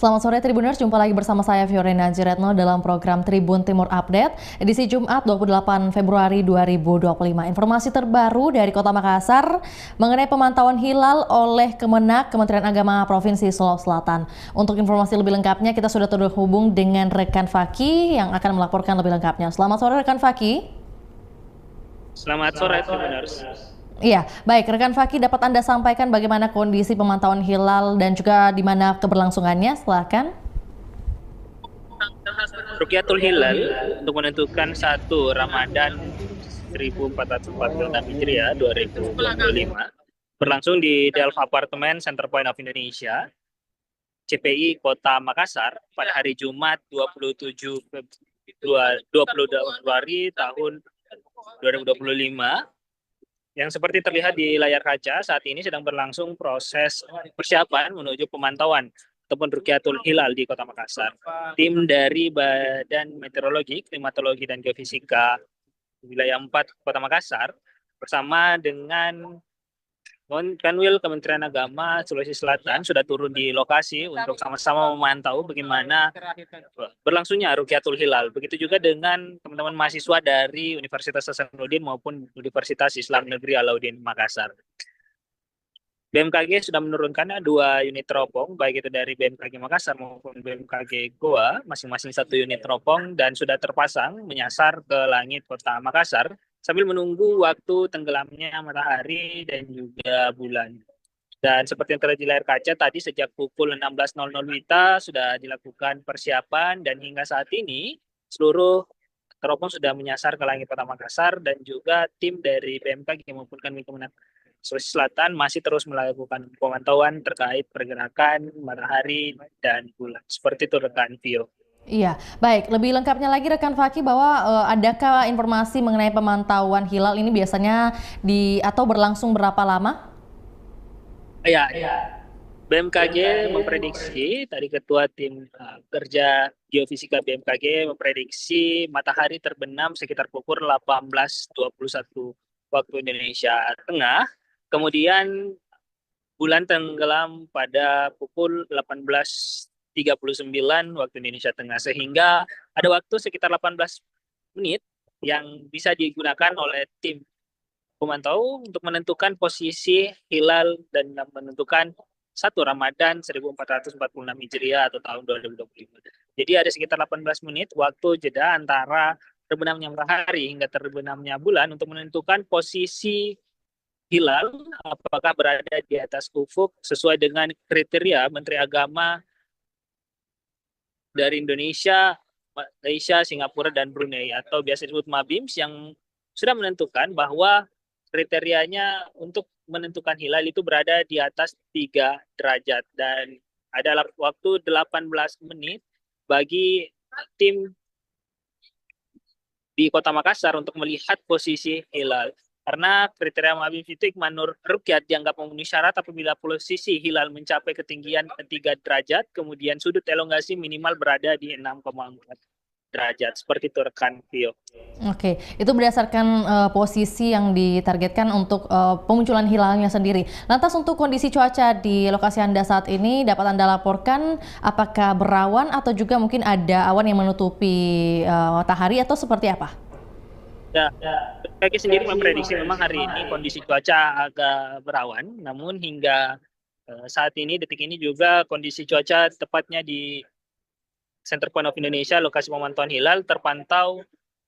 Selamat sore Tribuners, jumpa lagi bersama saya Fiorina Jiretno dalam program Tribun Timur Update edisi Jumat 28 Februari 2025. Informasi terbaru dari Kota Makassar mengenai pemantauan hilal oleh Kemenak Kementerian Agama Provinsi Sulawesi Selatan. Untuk informasi lebih lengkapnya kita sudah terhubung dengan rekan Faki yang akan melaporkan lebih lengkapnya. Selamat sore rekan Faki. Selamat sore Tribuners. Iya, baik. Rekan Faki, dapat Anda sampaikan bagaimana kondisi pemantauan hilal dan juga di mana keberlangsungannya? Silakan. Rukyatul Hilal untuk menentukan 1 Ramadan 1446 Hijriah 2025 berlangsung di Delft Apartemen Center Point of Indonesia, CPI Kota Makassar pada hari Jumat 27 Februari tahun 2025. Yang seperti terlihat di layar kaca, saat ini sedang berlangsung proses persiapan menuju pemantauan ataupun Rukyatul Hilal di Kota Makassar. Tim dari Badan Meteorologi, Klimatologi, dan Geofisika Wilayah 4 Kota Makassar bersama dengan Kanwil Kementerian Agama Sulawesi Selatan sudah turun di lokasi untuk sama-sama memantau bagaimana berlangsungnya Rukyatul Hilal. Begitu juga dengan teman-teman mahasiswa dari Universitas Hasanuddin maupun Universitas Islam Negeri Alauddin Makassar. BMKG sudah menurunkan 2 unit teropong, baik itu dari BMKG Makassar maupun BMKG Goa, masing-masing 1 unit teropong, dan sudah terpasang menyasar ke langit Kota Makassar sambil menunggu waktu tenggelamnya matahari dan juga bulan. Dan seperti yang terlihat di layar kaca tadi, sejak pukul 16.00 WITA sudah dilakukan persiapan, dan hingga saat ini seluruh teropong sudah menyasar ke langit Kota Makassar, dan juga tim dari BMKG maupun Kemenak Sulawesi Selatan masih terus melakukan pemantauan terkait pergerakan matahari dan bulan. Seperti itu rekan Vio. Iya, baik. Lebih lengkapnya lagi rekan Faki bahwa adakah informasi mengenai pemantauan hilal ini biasanya atau berlangsung berapa lama? Ya. BMKG memprediksi, tadi Ketua Tim Kerja Geofisika BMKG memprediksi matahari terbenam sekitar pukul 18.21 waktu Indonesia Tengah, kemudian bulan tenggelam pada pukul 18.39 waktu Indonesia Tengah, sehingga ada waktu sekitar 18 menit yang bisa digunakan oleh tim pemantau untuk menentukan posisi hilal dan menentukan 1 Ramadan 1446 Hijriah atau tahun 2025. Jadi ada sekitar 18 menit waktu jeda antara terbenamnya matahari hingga terbenamnya bulan untuk menentukan posisi hilal apakah berada di atas ufuk sesuai dengan kriteria Menteri Agama dari Indonesia, Malaysia, Singapura, dan Brunei atau biasa disebut MABIMS, yang sudah menentukan bahwa kriterianya untuk menentukan hilal itu berada di atas 3 derajat, dan ada waktu 18 menit bagi tim di Kota Makassar untuk melihat posisi hilal. Karena kriteria MABIMS itu Ikmanur Rukyat dianggap memenuhi syarat apabila posisi hilal mencapai ketinggian 3 derajat, kemudian sudut elongasi minimal berada di 6,4 derajat. Seperti itu rekan Vio. Oke, itu berdasarkan posisi yang ditargetkan untuk pemunculan hilalnya sendiri. Lantas untuk kondisi cuaca di lokasi Anda saat ini dapat Anda laporkan apakah berawan atau juga mungkin ada awan yang menutupi matahari atau seperti apa? Ya, BMKG sendiri memprediksi memang hari ini kondisi cuaca agak berawan, namun hingga saat ini, detik ini juga kondisi cuaca tepatnya di Center Point of Indonesia, lokasi pemantauan hilal, terpantau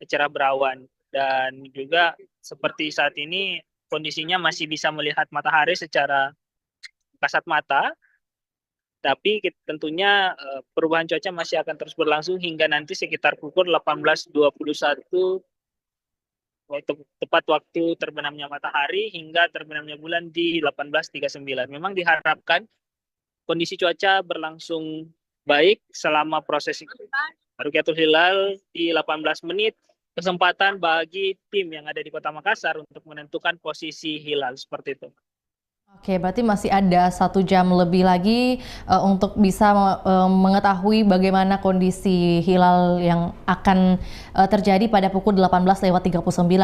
cerah berawan. Dan juga seperti saat ini kondisinya masih bisa melihat matahari secara kasat mata, tapi tentunya perubahan cuaca masih akan terus berlangsung hingga nanti sekitar pukul 18.21 tepat waktu terbenamnya matahari hingga terbenamnya bulan di 18.39. Memang diharapkan kondisi cuaca berlangsung baik selama proses Rukyatul Hilal di 18 menit, kesempatan bagi tim yang ada di Kota Makassar untuk menentukan posisi hilal, seperti itu. Oke, berarti masih ada 1 jam lebih lagi untuk bisa mengetahui bagaimana kondisi hilal yang akan terjadi pada pukul 18.39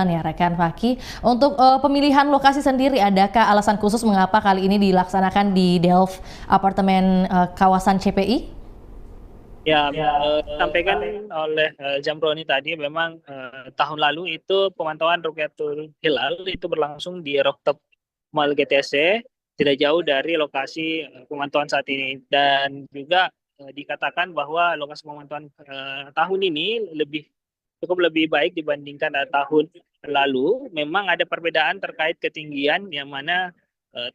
ya rekan Faki. Untuk pemilihan lokasi sendiri, adakah alasan khusus mengapa kali ini dilaksanakan di Delft Apartemen kawasan CPI? Ya, disampaikan oleh Jamroni tadi, memang tahun lalu itu pemantauan Rukyatul Hilal itu berlangsung di rooftop Mall GTC, tidak jauh dari lokasi pemantauan saat ini. Dan juga dikatakan bahwa lokasi pemantauan tahun ini cukup lebih baik dibandingkan tahun lalu. Memang ada perbedaan terkait ketinggian, yang mana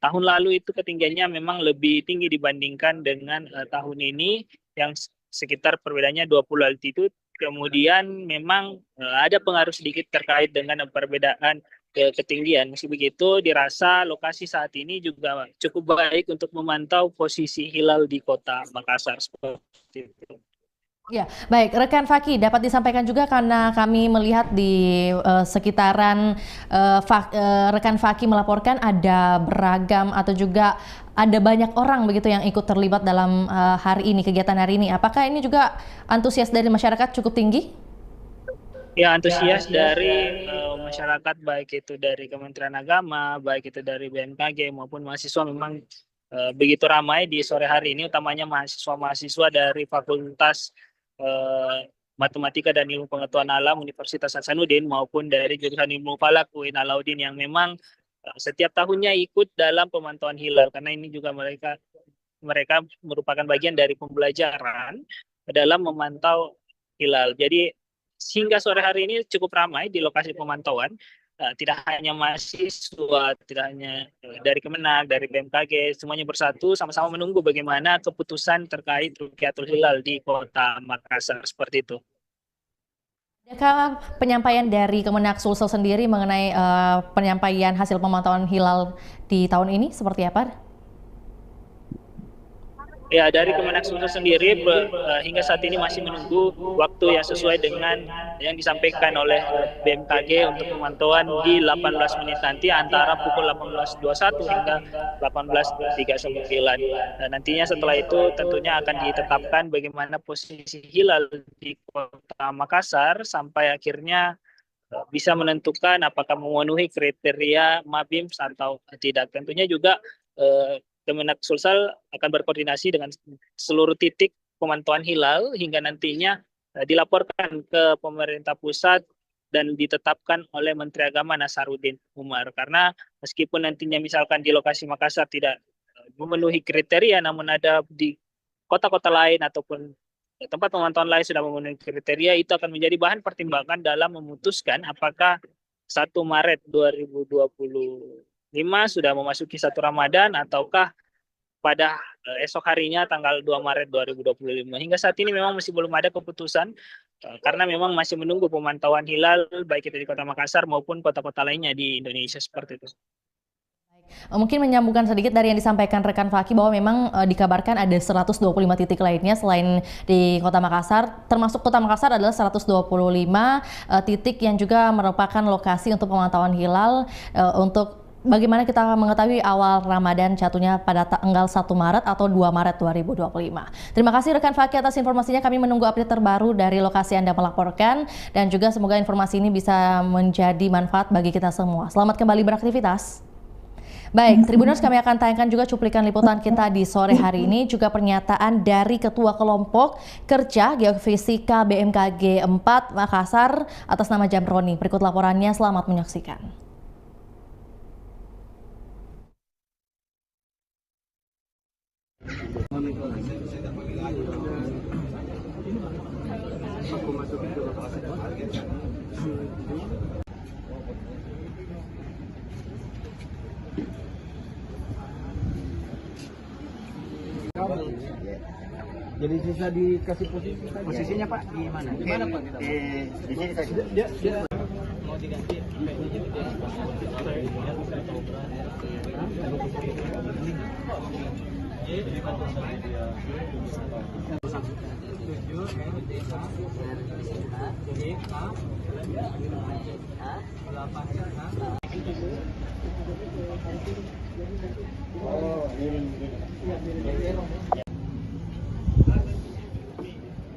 tahun lalu itu ketinggiannya memang lebih tinggi dibandingkan dengan tahun ini, yang sekitar perbedaannya 20 altitude. Kemudian memang ada pengaruh sedikit terkait dengan perbedaan ketinggian. Meski begitu, dirasa lokasi saat ini juga cukup baik untuk memantau posisi hilal di kota Makassar seperti itu. Ya, baik. Rekan Faki, dapat disampaikan juga karena kami melihat di sekitaran rekan Faki melaporkan ada beragam atau juga ada banyak orang begitu yang ikut terlibat dalam hari ini, kegiatan hari ini. Apakah ini juga antusias dari masyarakat cukup tinggi? Ya, antusias dari masyarakat, baik itu dari Kementerian Agama, baik itu dari BMKG maupun mahasiswa, memang begitu ramai di sore hari ini, utamanya mahasiswa-mahasiswa dari Fakultas Matematika dan Ilmu Pengetahuan Alam Universitas Hasanuddin maupun dari jurusan Ilmu Falak UIN Alauddin, yang memang setiap tahunnya ikut dalam pemantauan hilal, karena ini juga mereka merupakan bagian dari pembelajaran dalam memantau hilal. Jadi hingga sore hari ini cukup ramai di lokasi pemantauan. Tidak hanya mahasiswa, tidak hanya dari Kemenag, dari BMKG, semuanya bersatu sama-sama menunggu bagaimana keputusan terkait Rukyatul Hilal di Kota Makassar, seperti itu. Adakah penyampaian dari Kemenag Sulsel sendiri mengenai penyampaian hasil pemantauan hilal di tahun ini seperti apa? Ya, dari Kemenag Sulsel sendiri hingga saat ini masih menunggu waktu yang sesuai dengan yang disampaikan oleh BMKG untuk pemantauan di 18 menit nanti, antara pukul 18.21 hingga 18.39. Dan nantinya setelah itu tentunya akan ditetapkan bagaimana posisi hilal di Kota Makassar sampai akhirnya bisa menentukan apakah memenuhi kriteria Mabims atau tidak. Tentunya juga Kemenag Sulsel akan berkoordinasi dengan seluruh titik pemantauan hilal hingga nantinya dilaporkan ke pemerintah pusat dan ditetapkan oleh Menteri Agama Nasaruddin Umar. Karena meskipun nantinya misalkan di lokasi Makassar tidak memenuhi kriteria, namun ada di kota-kota lain ataupun tempat pemantauan lain sudah memenuhi kriteria, itu akan menjadi bahan pertimbangan dalam memutuskan apakah 1 Maret 2025 sudah memasuki 1 Ramadan ataukah pada esok harinya tanggal 2 Maret 2025. Hingga saat ini memang masih belum ada keputusan karena memang masih menunggu pemantauan hilal baik itu di Kota Makassar maupun kota-kota lainnya di Indonesia, seperti itu. Mungkin menyambungkan sedikit dari yang disampaikan rekan Faki bahwa memang dikabarkan ada 125 titik lainnya selain di Kota Makassar, termasuk Kota Makassar adalah 125 titik yang juga merupakan lokasi untuk pemantauan hilal untuk bagaimana kita mengetahui awal Ramadan jatuhnya pada tanggal 1 Maret atau 2 Maret 2025. Terima kasih rekan Faki atas informasinya. Kami menunggu update terbaru dari lokasi Anda melaporkan dan juga semoga informasi ini bisa menjadi manfaat bagi kita semua. Selamat kembali beraktivitas. Baik, Tribuners, kami akan tayangkan juga cuplikan liputan kita di sore hari ini, juga pernyataan dari Ketua Kelompok Kerja Geofisika BMKG 4 Makassar atas nama Jamroni. Berikut laporannya, selamat menyaksikan. Jadi bisa dikasih posisinya Pak di mana? Di mana Pak? Di sini saja. Dia mau diganti. Oh, ini.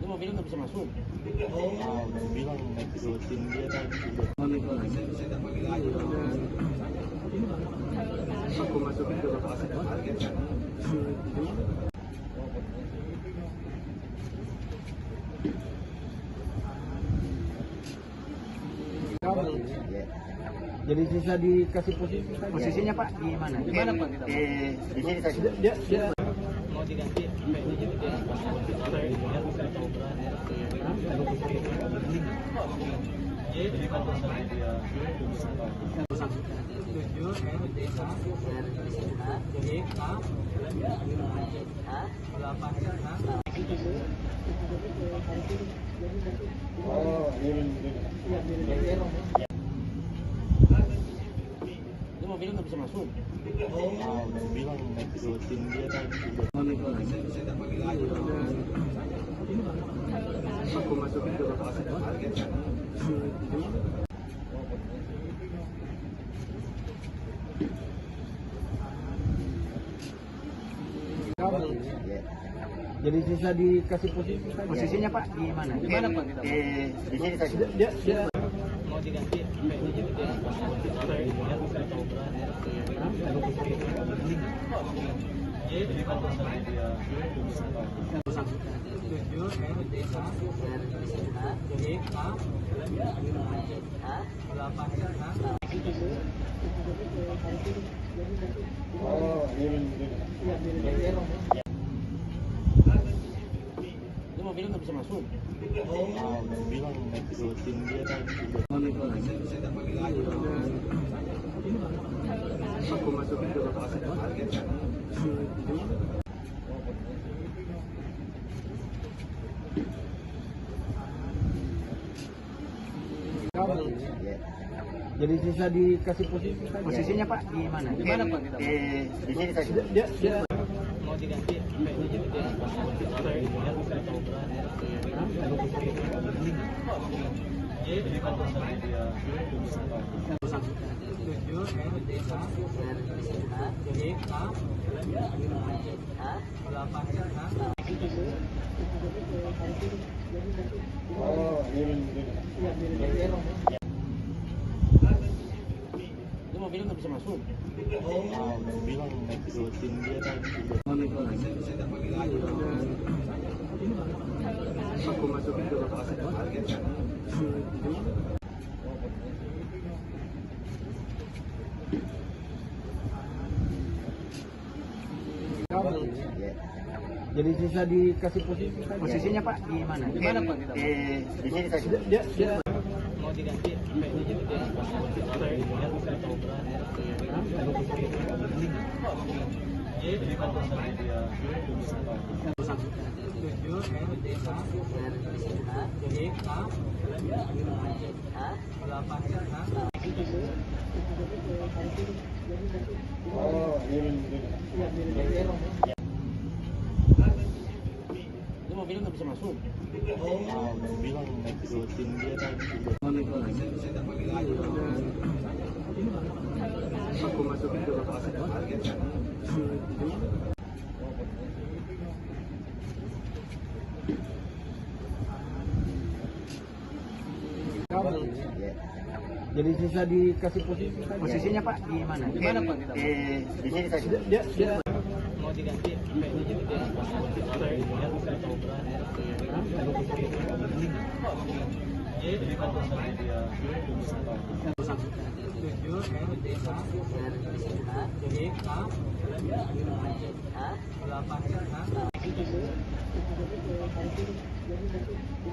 Mobilnya nggak bisa masuk. Oh, bilang naik rutin dia tadi. Aku masukin ke lokasi. Kabel. Jadi sisa dikasih posisi. Posisinya Pak di mana? Di mana Pak? Di sini saja. Dia mau diganti. Oh, ini. Dia mobilnya nggak bisa masuk. Oh, bilang naik rutin dia tadi. Aku masukin ke lokasi. Kabel. Jadi sisa dikasih posisi. Posisinya Pak di mana? Di mana Pak? Di sini saja. Dia mau diganti. Oh, ini. Dia mobilnya nggak bisa masuk. Oh, bilang naik rutin dia tadi. Aku masukin ke lokasi. Kabel. Jadi sisa dikasih posisi. Posisinya Pak di mana? Di mana Pak? Di sini saja. Dia mau diganti. Oh, ini. Dia mobilnya nggak bisa masuk. Oh, bilang naik rutin dia tadi. Aku masukin ke lokasi. Kabel. Jadi sisa dikasih posisi. Posisinya Pak di mana? Di mana Pak? Di sini saja. Dia mau diganti. Oh, ini. Dia mobilnya nggak bisa masuk. Oh, bilang naik rutin dia tadi. Aku masukin ke lokasi. Kabel. Jadi sisa dikasih posisi. Posisinya Pak di mana? Di mana Pak? Di sini saja. Dia mau diganti.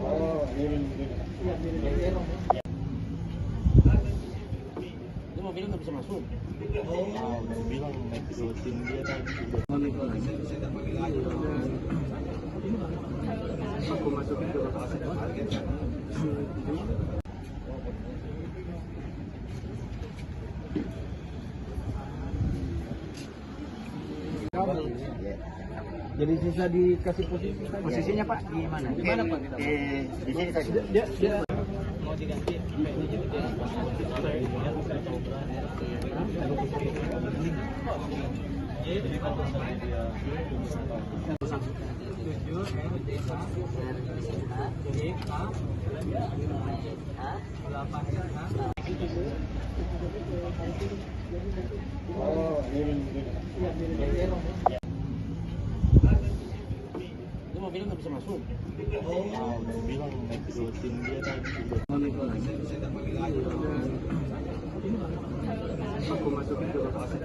Oh, ini. Dia mobilnya nggak bisa masuk. Oh, bilang naik rutin dia tadi. Aku masukin ke lokasi. Kabel. Jadi sisa dikasih posisi. Posisinya Pak di mana? Di mana Pak? Di sini saja. Dia mau diganti. Oh, ini. Dia mobilnya nggak nggak bisa masuk. Udah bilang naik ke tim dia tadi. Aku masukin ke lokasi.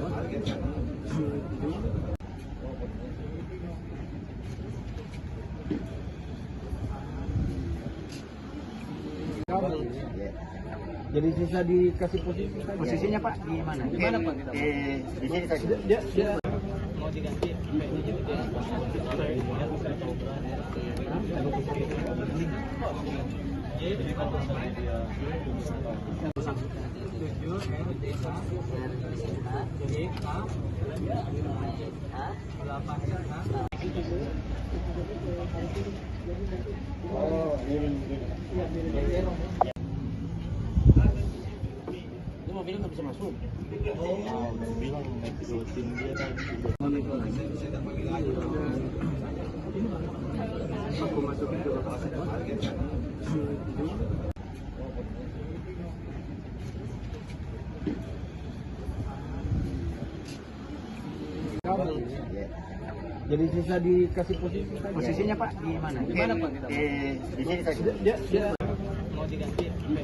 Jadi sisa dikasih posisi. Posisinya Pak di mana? Di mana Pak? Di sini tadi. Dia mau diganti. Dia mobilnya nggak bisa masuk. Udah bilang naik ke tim dia tadi. Aku masukin ke lokasi. Jadi sisa dikasih posisi. Posisinya Pak di mana? Di mana Pak? Di sini tadi. Dia mau diganti. Dia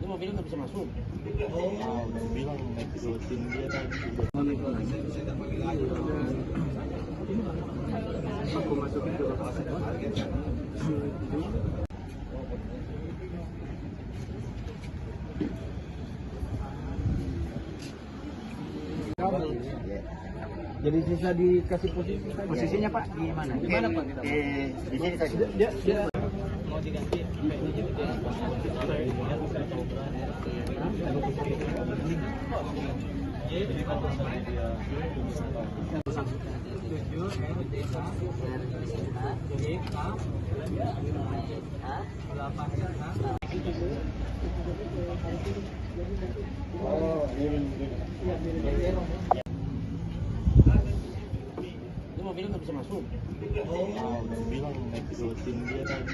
mobilnya nggak bisa masuk. Udah bilang naik ke tim dia tadi. Aku masukin ke lokasi. Jadi sisa dikasih posisi. Posisinya Pak di mana? Di mana Pak? Di sini tadi. Dia mau diganti. Dia mobilnya nggak bisa masuk. Udah bilang naik ke tim dia tadi.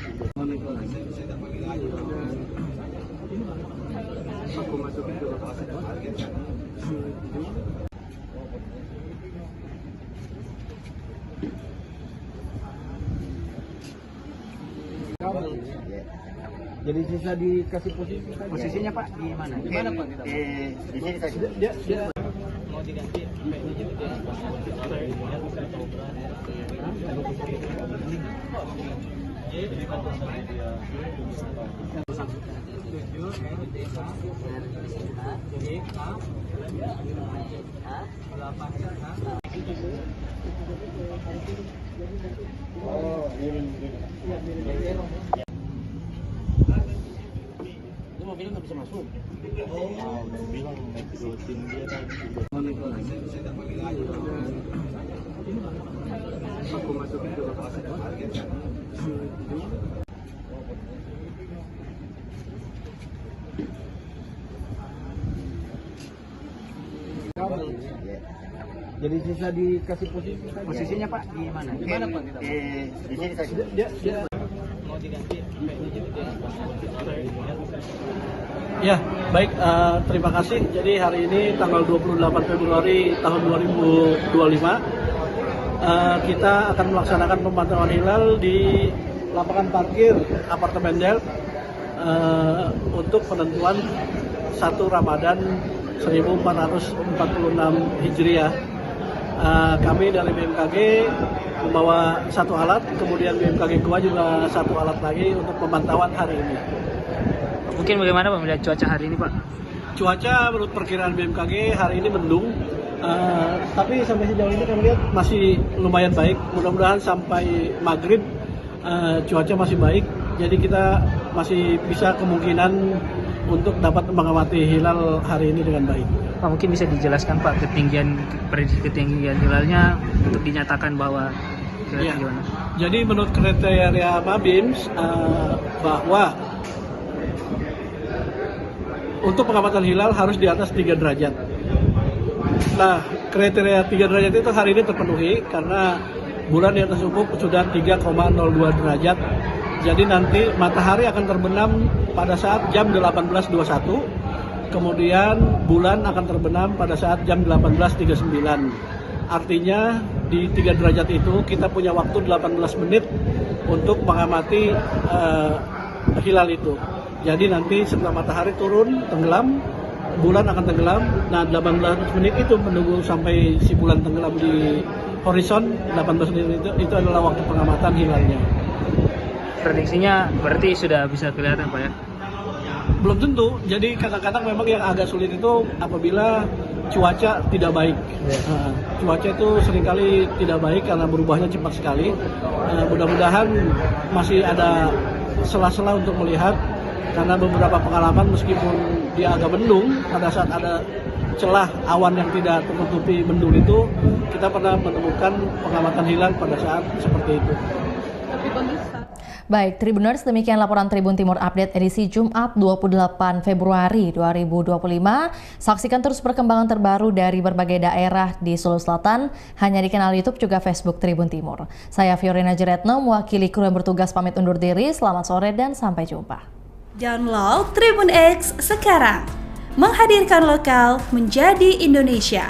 Aku masukin ke lokasi. Jadi sisa dikasih posisi. Posisinya Pak di mana? Di mana Pak? Di sini tadi. Dia mau diganti. Dia mobilnya nggak bisa masuk. Udah bilang naik ke tim dia tadi. Aku masukin ke lokasi. Jadi sisa dikasih posisi. Posisinya Pak di mana? Di mana Pak? Di sini tadi. Dia mau diganti. Ya, baik, terima kasih. Jadi hari ini tanggal 28 Februari tahun 2025 kita akan melaksanakan pemantauan hilal di lapangan parkir apartemen Del untuk penentuan 1 Ramadan 1446 Hijriah. Kami dari BMKG membawa 1 alat, kemudian BMKG Goa juga 1 alat lagi untuk pemantauan hari ini. Mungkin bagaimana Pak melihat cuaca hari ini Pak? Cuaca menurut perkiraan BMKG hari ini mendung, tapi sampai sejauh ini kami lihat masih lumayan baik. Mudah-mudahan sampai maghrib cuaca masih baik, jadi kita masih bisa kemungkinan untuk dapat mengamati hilal hari ini dengan baik. Pak, mungkin bisa dijelaskan Pak prediksi ketinggian hilalnya untuk dinyatakan bahwa Ya. Jadi menurut kriteria Mabims bahwa untuk pengamatan hilal harus di atas 3 derajat. Nah, kriteria 3 derajat itu hari ini terpenuhi karena bulan di atas ufuk sudah 3,02 derajat. Jadi nanti matahari akan terbenam pada saat jam 18.21, kemudian bulan akan terbenam pada saat jam 18.39. Artinya di 3 derajat itu kita punya waktu 18 menit untuk mengamati hilal itu. Jadi nanti setelah matahari turun, tenggelam, bulan akan tenggelam. Nah, 18 menit itu menunggu sampai si bulan tenggelam di horizon. 18 menit itu adalah waktu pengamatan hilalnya. Prediksinya berarti sudah bisa kelihatan Pak ya? Belum tentu. Jadi kadang-kadang memang yang agak sulit itu apabila cuaca tidak baik. Cuaca itu seringkali tidak baik karena berubahnya cepat sekali. Mudah-mudahan masih ada sela-sela untuk melihat, karena beberapa pengalaman meskipun dia agak mendung, pada saat ada celah awan yang tidak tertutupi mendung itu, kita pernah menemukan pengamatan hilal pada saat seperti itu. Baik, Tribuners, demikian laporan Tribun Timur Update edisi Jumat 28 Februari 2025. Saksikan terus perkembangan terbaru dari berbagai daerah di Sulawesi Selatan hanya di kanal YouTube juga Facebook Tribun Timur. Saya Fiorina Jeretno, mewakili kru yang bertugas pamit undur diri. Selamat sore dan sampai jumpa. Download Tribun X sekarang, menghadirkan lokal menjadi Indonesia.